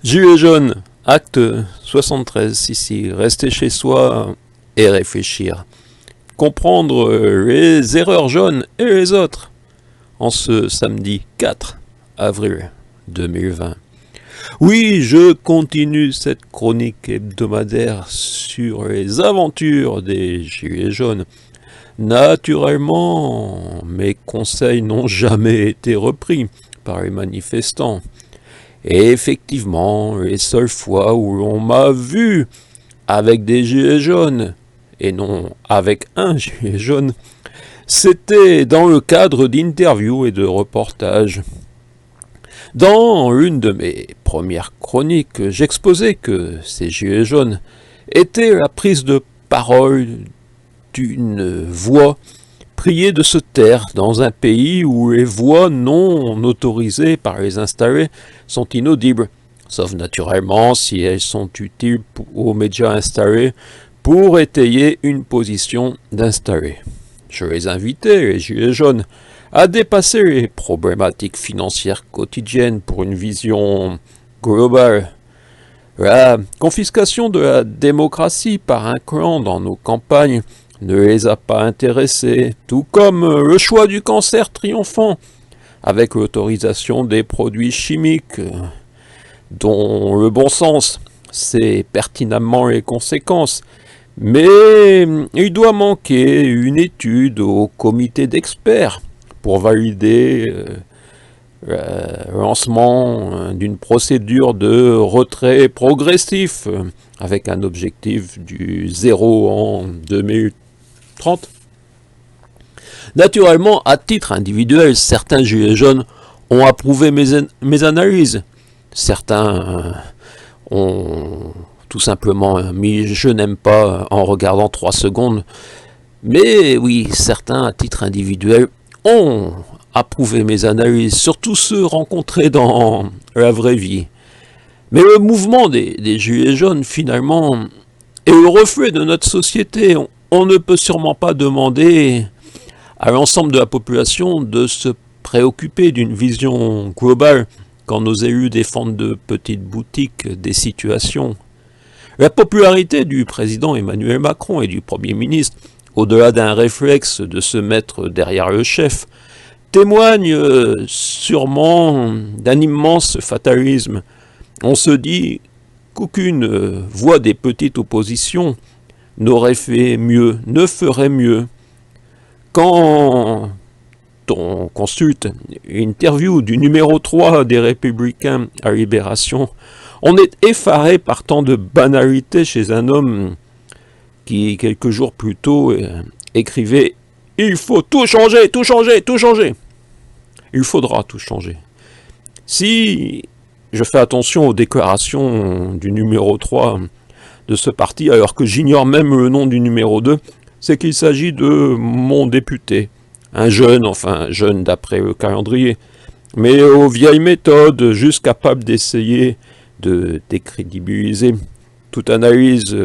Gilets jaunes, acte 73, ici, rester chez soi et réfléchir. Comprendre les erreurs jaunes et les autres. En ce samedi 4 avril 2020. Oui, je continue cette chronique hebdomadaire sur les aventures des Gilets jaunes. Naturellement, mes conseils n'ont jamais été repris par les manifestants. Et effectivement, les seules fois où l'on m'a vu avec des gilets jaunes, et non avec un gilet jaune, c'était dans le cadre d'interviews et de reportages. Dans l'une de mes premières chroniques, j'exposais que ces gilets jaunes étaient la prise de parole d'une voix priée de se taire dans un pays où les voix non autorisées par les installés sont inaudibles, sauf naturellement si elles sont utiles aux médias installés pour étayer une position d'installé. Je les invitais, les gilets jaunes, à dépasser les problématiques financières quotidiennes pour une vision globale. La confiscation de la démocratie par un clan dans nos campagnes ne les a pas intéressés, tout comme le choix du cancer triomphant, avec l'autorisation des produits chimiques, dont le bon sens sait pertinemment les conséquences, mais il doit manquer une étude au comité d'experts pour valider le lancement d'une procédure de retrait progressif avec un objectif du 0 en 2030. Naturellement, à titre individuel, certains gilets jaunes ont approuvé mes analyses. Certains ont tout simplement mis « je n'aime pas » en regardant 3 secondes. Mais oui, certains, à titre individuel, ont approuvé mes analyses, surtout ceux rencontrés dans la vraie vie. Mais le mouvement des gilets jaunes, finalement, est le reflet de notre société. On ne peut sûrement pas demander à l'ensemble de la population de se préoccuper d'une vision globale quand nos élus défendent de petites boutiques des situations. La popularité du président Emmanuel Macron et du Premier ministre, au-delà d'un réflexe de se mettre derrière le chef, témoigne sûrement d'un immense fatalisme. On se dit qu'aucune voix des petites oppositions n'aurait fait mieux, ne ferait mieux. Quand on consulte l'interview du numéro 3 des Républicains à Libération, on est effaré par tant de banalité chez un homme qui, quelques jours plus tôt, écrivait « Il faut tout changer, tout changer, tout changer !» Il faudra tout changer. Si je fais attention aux déclarations du numéro 3 de ce parti, alors que j'ignore même le nom du numéro 2, c'est qu'il s'agit de mon député. Un jeune, enfin jeune d'après le calendrier, mais aux vieilles méthodes, juste capable d'essayer de décrédibiliser toute analyse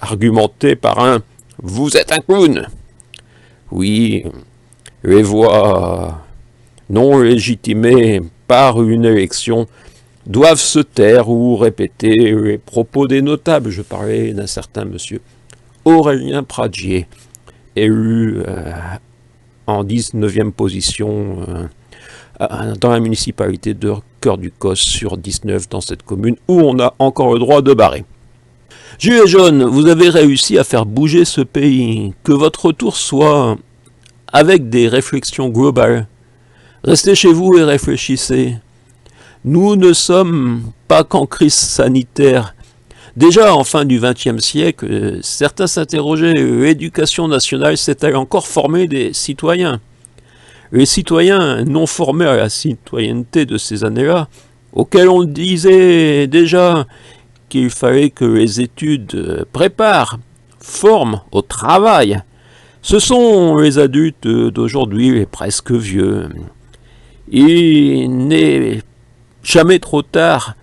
argumentée par un « vous êtes un clown ». Oui, les voix non légitimées par une élection doivent se taire ou répéter les propos des notables. Je parlais d'un certain monsieur Aurélien Pradier, élu en 19e position dans la municipalité de Cœur-du-Cos sur 19 dans cette commune où on a encore le droit de barrer. Gilets jaunes, vous avez réussi à faire bouger ce pays. Que votre retour soit avec des réflexions globales. Restez chez vous et réfléchissez. Nous ne sommes pas qu'en crise sanitaire. Déjà en fin du XXe siècle, certains s'interrogeaient, l'éducation nationale s'est-elle encore formée des citoyens? Les citoyens non formés à la citoyenneté de ces années-là, auxquels on disait déjà qu'il fallait que les études préparent, forment au travail, ce sont les adultes d'aujourd'hui, les presque vieux. Il n'est jamais trop tard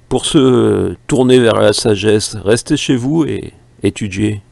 pour se tourner vers la sagesse. Restez chez vous et étudiez.